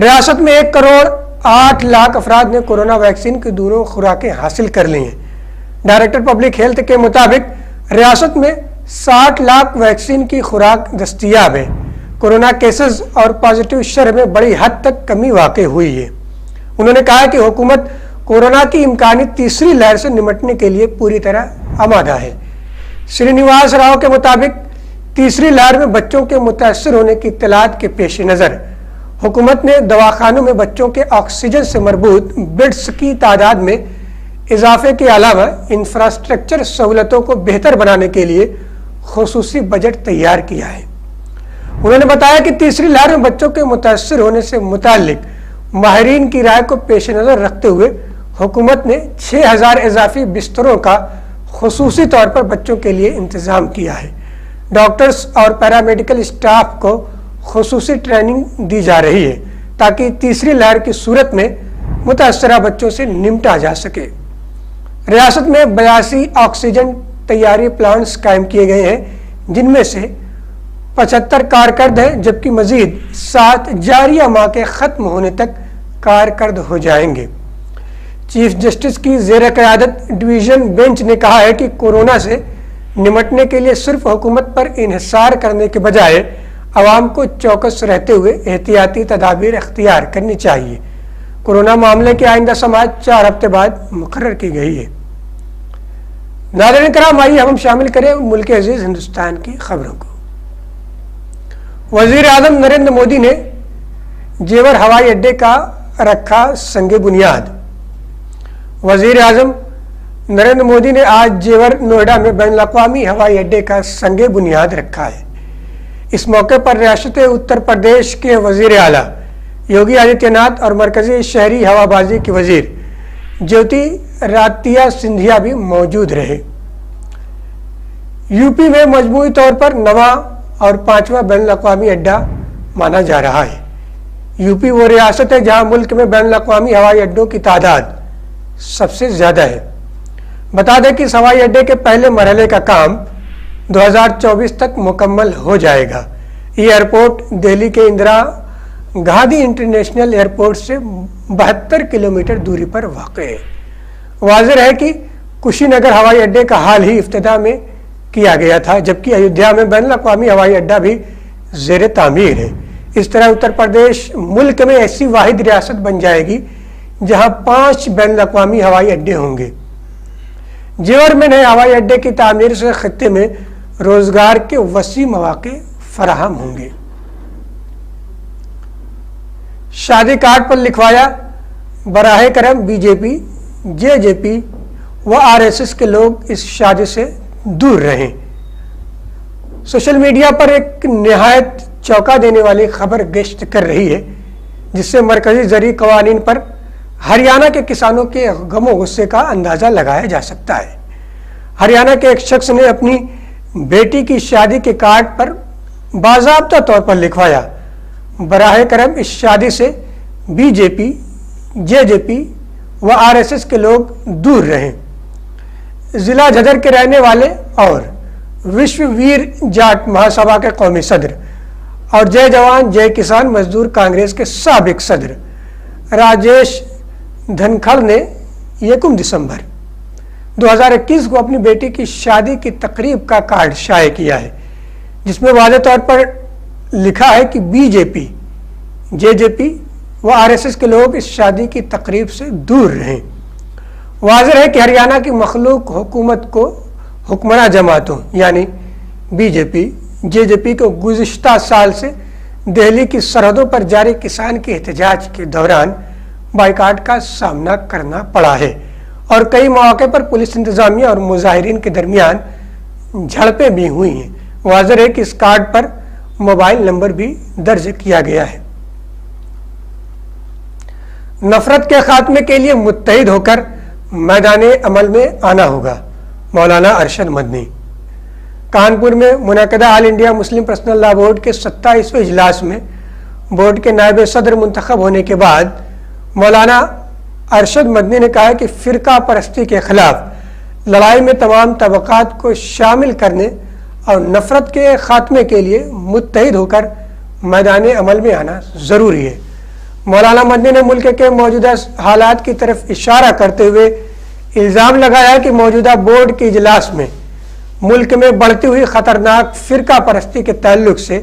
ریاست میں 1,08,00,000 افراد نے کورونا ویکسین کی دونوں خوراکیں حاصل کر لی ہیں۔ ڈائریکٹر پبلک ہیلتھ کے مطابق ریاست میں 60 لاکھ ویکسین کی خوراک دستیاب ہے۔ کورونا کیسز اور پازیٹیو شرح میں بڑی حد تک کمی واقع ہوئی ہے۔ انہوں نے کہا کہ حکومت کورونا کی امکانی تیسری لہر سے نمٹنے کے لیے پوری طرح آمادہ ہے۔ سرینیواس راؤ کے مطابق تیسری لہر میں بچوں کے متاثر ہونے کی اطلاعات کے پیش نظر حکومت نے دواخانوں میں بچوں کے آکسیجن سے مربوط بیڈز کی تعداد میں اضافے کے علاوہ انفراسٹرکچر سہولتوں کو بہتر بنانے کے لیے خصوصی بجٹ تیار کیا ہے۔ انہوں نے بتایا کہ تیسری لہر میں بچوں کے متاثر ہونے سے متعلق ماہرین کی رائے کو پیش نظر رکھتے ہوئے حکومت نے 6,000 اضافی بستروں کا خصوصی طور پر بچوں کے لیے انتظام کیا ہے۔ ڈاکٹرز اور پیرامیڈیکل اسٹاف کو خصوصی ٹریننگ دی جا رہی ہے تاکہ تیسری لہر کی صورت میں متاثرہ بچوں سے نمٹا جا سکے۔ ریاست میں 82 آکسیجن تیاری پلانٹس قائم کیے گئے ہیں، جن میں سے 75 کارکرد ہیں، جبکہ مزید 7 جاریہ ماہ کے ختم ہونے تک کارکرد ہو جائیں گے۔ چیف جسٹس کی زیر قیادت ڈویژن بینچ نے کہا ہے کہ کورونا سے نمٹنے کے لیے صرف حکومت پر انحصار کرنے کے بجائے عوام کو چوکس رہتے ہوئے احتیاطی تدابیر اختیار کرنی چاہیے۔ کورونا معاملے کی آئندہ سماعت 4 ہفتے بعد مقرر کی گئی ہے۔ ناظرین کرام، آئیے ہم شامل کریں ملک عزیز ہندوستان کی خبروں کو۔ وزیر اعظم نریندر مودی نے جیور ہوائی اڈے کا رکھا سنگ بنیاد۔ وزیر اعظم نریندر مودی نے آج جیور نوئیڈا میں بین الاقوامی ہوائی اڈے کا سنگ بنیاد رکھا ہے۔ اس موقع پر ریاست اتر پردیش کے وزیر اعلیٰ یوگی آدتیہ ناتھ اور مرکزی شہری ہوا بازی کے وزیر جیوتی رادتیہ سندھیا بھی موجود رہے۔ یوپی میں مجموعی طور پر 9واں اور 5واں بین الاقوامی اڈا مانا جا رہا ہے۔ یوپی وہ ریاست ہے جہاں ملک میں بین الاقوامی ہوائی اڈوں کی تعداد سب سے زیادہ ہے۔ بتا دیں کہ اس ہوائی اڈے کے پہلے مرحلے کا کام 2024 تک مکمل ہو جائے گا۔ یہ ایئرپورٹ دہلی کے اندرا گاندھی انٹرنیشنل ایئرپورٹ سے 72 کلومیٹر دوری پر واقع ہے۔ واضح ہے کہ کشی نگر ہوائی اڈے کا حال ہی افتتاح میں کیا گیا تھا، جبکہ ایودھیا میں بین الاقوامی ہوائی اڈا بھی زیر تعمیر ہے۔ اس طرح اتر پردیش ملک میں ایسی واحد ریاست بن جائے گی جہاں 5 بین الاقوامی ہوائی اڈے ہوں گے۔ جیور میں نئے ہوائی اڈے کی تعمیر سے خطے میں روزگار کے وسیع مواقع فراہم ہوں گے۔ شادی کارڈ پر لکھوایا، براہ کرم بی جے پی و RSS کے لوگ اس شادی سے دور رہیں۔ سوشل میڈیا پر ایک نہایت چونکا دینے والی خبر گشت کر رہی ہے، جس سے مرکزی زرعی قوانین پر ہریانہ کے کسانوں کے غم و غصے کا اندازہ لگایا جا سکتا ہے۔ ہریانہ کے ایک شخص نے اپنی بیٹی کی شادی کے کارڈ پر باضابطہ طور پر لکھوایا، براہ کرم اس شادی سے جے جے پی و RSS کے لوگ دور رہیں۔ ضلع جھجھر کے رہنے والے اور وشو ویر جاٹ مہاسبھا کے قومی صدر اور جے جوان جے کسان مزدور کانگریس کے سابق صدر راجیش دھنکھڑ نے 1 دسمبر 2021 کو اپنی بیٹی کی شادی کی تقریب کا کارڈ شائع کیا ہے، جس میں واضح طور پر لکھا ہے کہ جے جے پی و RSS کے لوگ اس شادی کی تقریب سے دور رہیں۔ واضح ہے کہ ہریانہ کی مخلوق حکومت کو حکمراں جماعتوں یعنی جے جے پی کو گزشتہ سال سے دہلی کی سرحدوں پر جاری کسان کے احتجاج کے دوران بائیکاٹ کا سامنا کرنا پڑا ہے، اور کئی مواقع پر پولیس انتظامیہ اور مظاہرین کے درمیان جھڑپیں بھی ہوئی ہیں۔ واضح ہے کہ اس کارڈ پر موبائل نمبر بھی درج کیا گیا ہے۔ نفرت کے خاتمے کے لیے متحد ہو کر میدان عمل میں آنا ہوگا، مولانا ارشد مدنی۔ کانپور میں منعقدہ آل انڈیا مسلم پرسنل لا بورڈ کے 27ویں اجلاس میں بورڈ کے نائب صدر منتخب ہونے کے بعد مولانا ارشد مدنی نے کہا کہ فرقہ پرستی کے خلاف لڑائی میں تمام طبقات کو شامل کرنے اور نفرت کے خاتمے کے لیے متحد ہو کر میدان عمل میں آنا ضروری ہے۔ مولانا مدنی نے ملک کے موجودہ حالات کی طرف اشارہ کرتے ہوئے الزام لگایا کہ موجودہ بورڈ کے اجلاس میں ملک میں بڑھتی ہوئی خطرناک فرقہ پرستی کے تعلق سے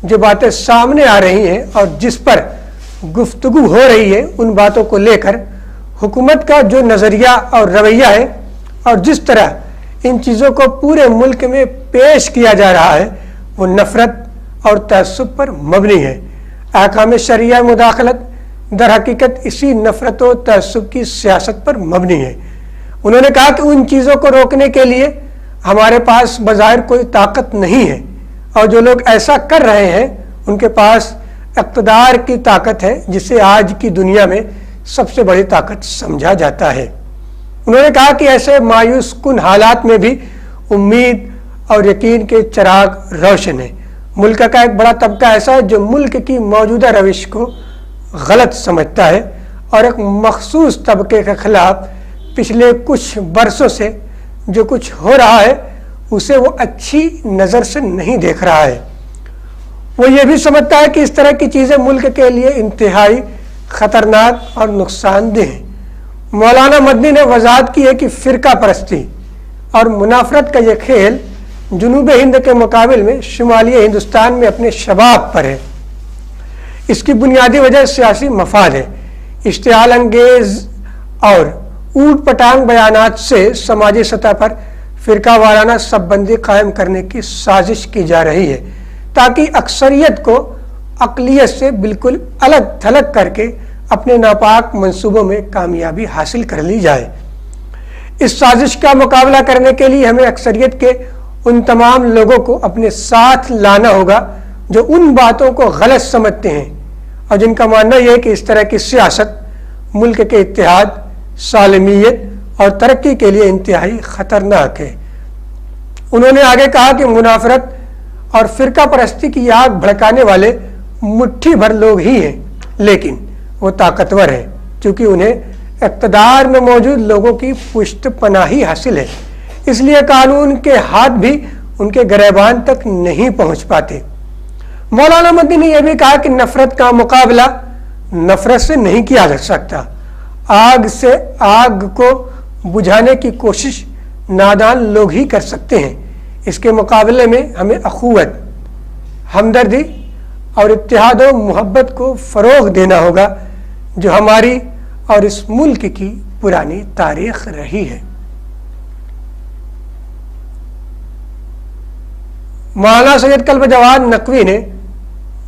جو باتیں سامنے آ رہی ہیں اور جس پر گفتگو ہو رہی ہے، ان باتوں کو لے کر حکومت کا جو نظریہ اور رویہ ہے اور جس طرح ان چیزوں کو پورے ملک میں پیش کیا جا رہا ہے، وہ نفرت اور تعصب پر مبنی ہے۔ احکام شرعیہ مداخلت در حقیقت اسی نفرت و تعصب کی سیاست پر مبنی ہے۔ انہوں نے کہا کہ ان چیزوں کو روکنے کے لیے ہمارے پاس بظاہر کوئی طاقت نہیں ہے، اور جو لوگ ایسا کر رہے ہیں ان کے پاس اقتدار کی طاقت ہے، جسے آج کی دنیا میں سب سے بڑی طاقت سمجھا جاتا ہے۔ انہوں نے کہا کہ ایسے مایوس کن حالات میں بھی امید اور یقین کے چراغ روشن ہیں۔ ملک کا ایک بڑا طبقہ ایسا ہے جو ملک کی موجودہ روش کو غلط سمجھتا ہے اور ایک مخصوص طبقے کے خلاف پچھلے کچھ برسوں سے جو کچھ ہو رہا ہے اسے وہ اچھی نظر سے نہیں دیکھ رہا ہے۔ وہ یہ بھی سمجھتا ہے کہ اس طرح کی چیزیں ملک کے لیے انتہائی خطرناک اور نقصان دہ ہیں۔ مولانا مدنی نے وضاحت کی ہے کہ فرقہ پرستی اور منافرت کا یہ کھیل جنوب ہند کے مقابل میں شمالی ہندوستان میں اپنے شباب پر ہے۔ اس کی بنیادی وجہ سیاسی مفاد ہے۔ اشتعال انگیز اور اوٹ پٹانگ بیانات سے سماجی سطح پر فرقہ وارانہ سب بندی قائم کرنے کی سازش کی جا رہی ہے تاکہ اکثریت کو اقلیت سے بالکل الگ تھلگ کر کے اپنے ناپاک منصوبوں میں کامیابی حاصل کر لی جائے۔ اس سازش کا مقابلہ کرنے کے لیے ہمیں اکثریت کے ان تمام لوگوں کو اپنے ساتھ لانا ہوگا جو ان باتوں کو غلط سمجھتے ہیں اور جن کا ماننا یہ ہے کہ اس طرح کی سیاست ملک کے اتحاد، سالمیت اور ترقی کے لیے انتہائی خطرناک ہے۔ انہوں نے آگے کہا کہ منافرت اور فرقہ پرستی کی آگ بھڑکانے والے مٹھی بھر لوگ ہی ہیں، لیکن وہ طاقتور ہیں چونکہ انہیں اقتدار میں موجود لوگوں کی پشت پناہی حاصل ہے، اس لیے قانون کے ہاتھ بھی ان کے گریبان تک نہیں پہنچ پاتے۔ مولانا مدنی نے یہ بھی کہا کہ نفرت کا مقابلہ نفرت سے نہیں کیا جا سکتا۔ آگ سے آگ کو بجھانے کی کوشش نادان لوگ ہی کر سکتے ہیں۔ اس کے مقابلے میں ہمیں اخوت، ہمدردی اور اتحاد و محبت کو فروغ دینا ہوگا جو ہماری اور اس ملک کی پرانی تاریخ رہی ہے۔ مولانا سید کلب جواد نقوی نے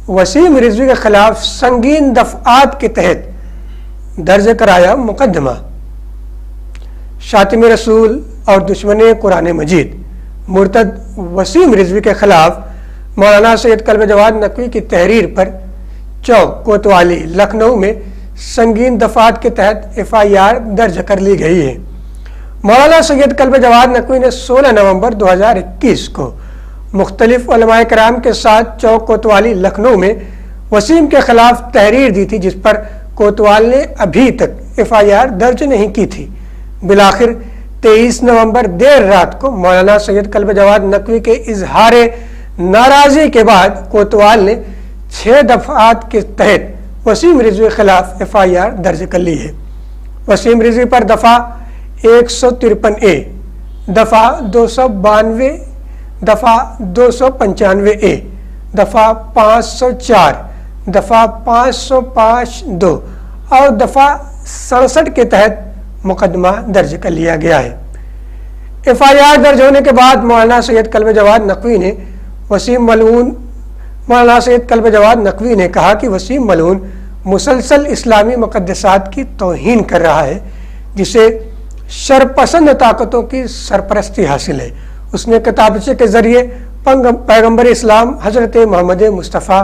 وسیم رضوی کے خلاف سنگین دفعات کے تحت درج کرایا مقدمہ۔ شاتم رسول اور دشمن قرآن مجید مرتد وسیم رضوی کے خلاف مولانا سید کلب جواد نقوی کی تحریر پر چوک کوتوالی لکھنؤ میں سنگین دفعات کے تحت FIR درج کر لی گئی ہے۔ مولانا سید کلب جواد نقوی نے 16 نومبر 2021 کو مختلف علماء کرام کے ساتھ چوک کوتوالی لکھنؤ میں وسیم کے خلاف تحریر دی تھی، جس پر کوتوال نے ابھی تک FIR درج نہیں کی تھی۔ بالآخر 23 نومبر دیر رات کو مولانا سید کلب جواد نقوی کے اظہار ناراضی کے بعد کوتوال نے 6 دفعات کے تحت وسیم رضوی کے خلاف FIR درج کر لی ہے۔ وسیم رضوی پر دفعہ 153A، دفعہ 292، دفعہ 295A، دفعہ 504، دفعہ 505(2) اور دفعہ 67 کے تحت مقدمہ درج کر لیا گیا ہے۔ FIR درج ہونے کے بعد مولانا سید کلب جواد نقوی نے مولانا سید کلب جواد نقوی نے کہا کہ وسیم ملعون مسلسل اسلامی مقدسات کی توہین کر رہا ہے، جسے شرپسند طاقتوں کی سرپرستی حاصل ہے۔ اس نے کتابچے کے ذریعے پیغمبر اسلام حضرت محمد مصطفیٰ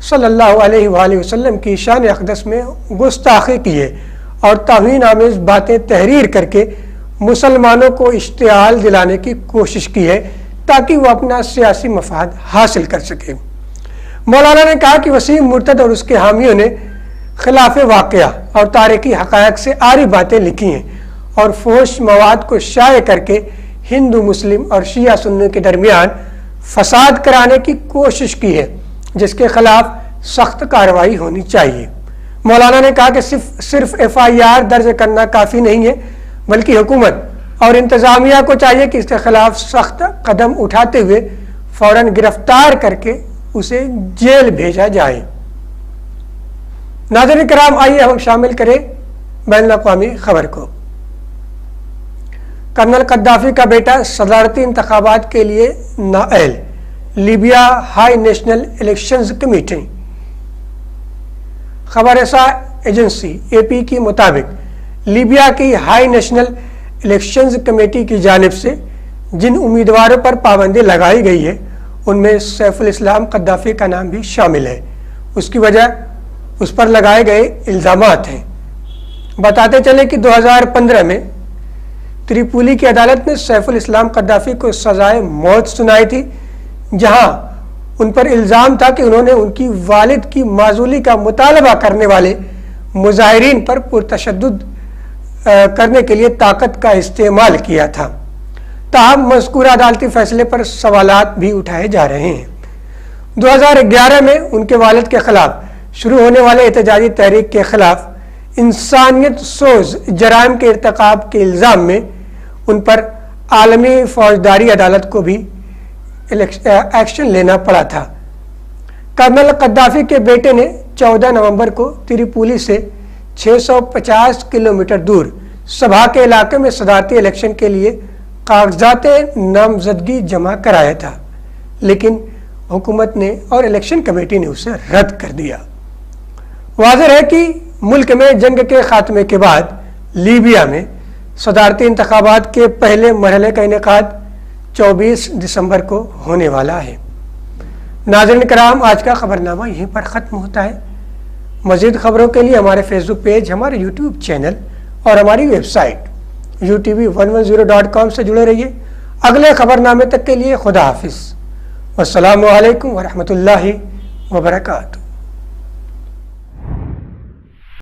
صلی اللہ علیہ وآلہ وسلم کی شان اقدس میں گستاخی کی ہے اور توہین آمیز باتیں تحریر کر کے مسلمانوں کو اشتعال دلانے کی کوشش کی ہے تاکہ وہ اپنا سیاسی مفاد حاصل کر سکے۔ مولانا نے کہا کہ وسیم مرتد اور اس کے حامیوں نے خلاف واقعہ اور تاریخی حقائق سے عاری باتیں لکھی ہیں اور فحش مواد کو شائع کر کے ہندو مسلم اور شیعہ سنی کے درمیان فساد کرانے کی کوشش کی ہے، جس کے خلاف سخت کارروائی ہونی چاہیے۔ مولانا نے کہا کہ صرف FIR درج کرنا کافی نہیں ہے، بلکہ حکومت اور انتظامیہ کو چاہیے کہ اس کے خلاف سخت قدم اٹھاتے ہوئے فوراً گرفتار کر کے اسے جیل بھیجا جائے۔ ناظرین کرام، آئیے ہم شامل کریں بین الاقوامی خبر کو۔ کرنل قذافی کا بیٹا صدارتی انتخابات کے لیے نااہل، Libya high national elections committee. خبر رساں ایجنسی AP کے مطابق لیبیا کی ہائی نیشنل الیکشنز کمیٹی کی جانب سے جن امیدواروں پر پابندی لگائی گئی ہے ان میں سیف الاسلام قذافی کا نام بھی شامل ہے۔ اس کی وجہ اس پر لگائے گئے الزامات ہیں۔ بتاتے چلے کہ 2015 میں تریپولی کی عدالت نے سیف الاسلام قذافی کو سزائے موت سنائی تھی، جہاں ان پر الزام تھا کہ انہوں نے ان کی والد کی معزولی کا مطالبہ کرنے والے مظاہرین پر پرتشدد کرنے کے لیے طاقت کا استعمال کیا تھا۔ تاہم مذکورہ عدالتی فیصلے پر سوالات بھی اٹھائے جا رہے ہیں۔ 2011 میں ان کے والد کے خلاف شروع ہونے والے احتجاجی تحریک کے خلاف انسانیت سوز جرائم کے ارتکاب کے الزام میں ان پر عالمی فوجداری عدالت کو بھی ایکشن لینا پڑا تھا۔ کرنل قذافی کے بیٹے نے 14 نومبر کو تریپولی سے 650 کلومیٹر دور سبھا کے علاقے میں صدارتی الیکشن کے لیے کاغذات نامزدگی جمع کرایا تھا، لیکن حکومت نے اور الیکشن کمیٹی نے اسے رد کر دیا۔ واضح ہے کہ ملک میں جنگ کے خاتمے کے بعد لیبیا میں صدارتی انتخابات کے پہلے مرحلے کا انعقاد 24 دسمبر کو ہونے والا ہے۔ ناظرین کرام، آج کا خبرنامہ یہیں پر ختم ہوتا ہے۔ مزید خبروں کے لیے ہمارے فیس بک پیج، ہمارے YouTube چینل اور ہماری ویب سائٹ utv110.com سے جڑے رہیے۔ اگلے خبرنامے تک کے لیے خدا حافظ، والسلام علیکم ورحمۃ اللہ وبرکاتہ۔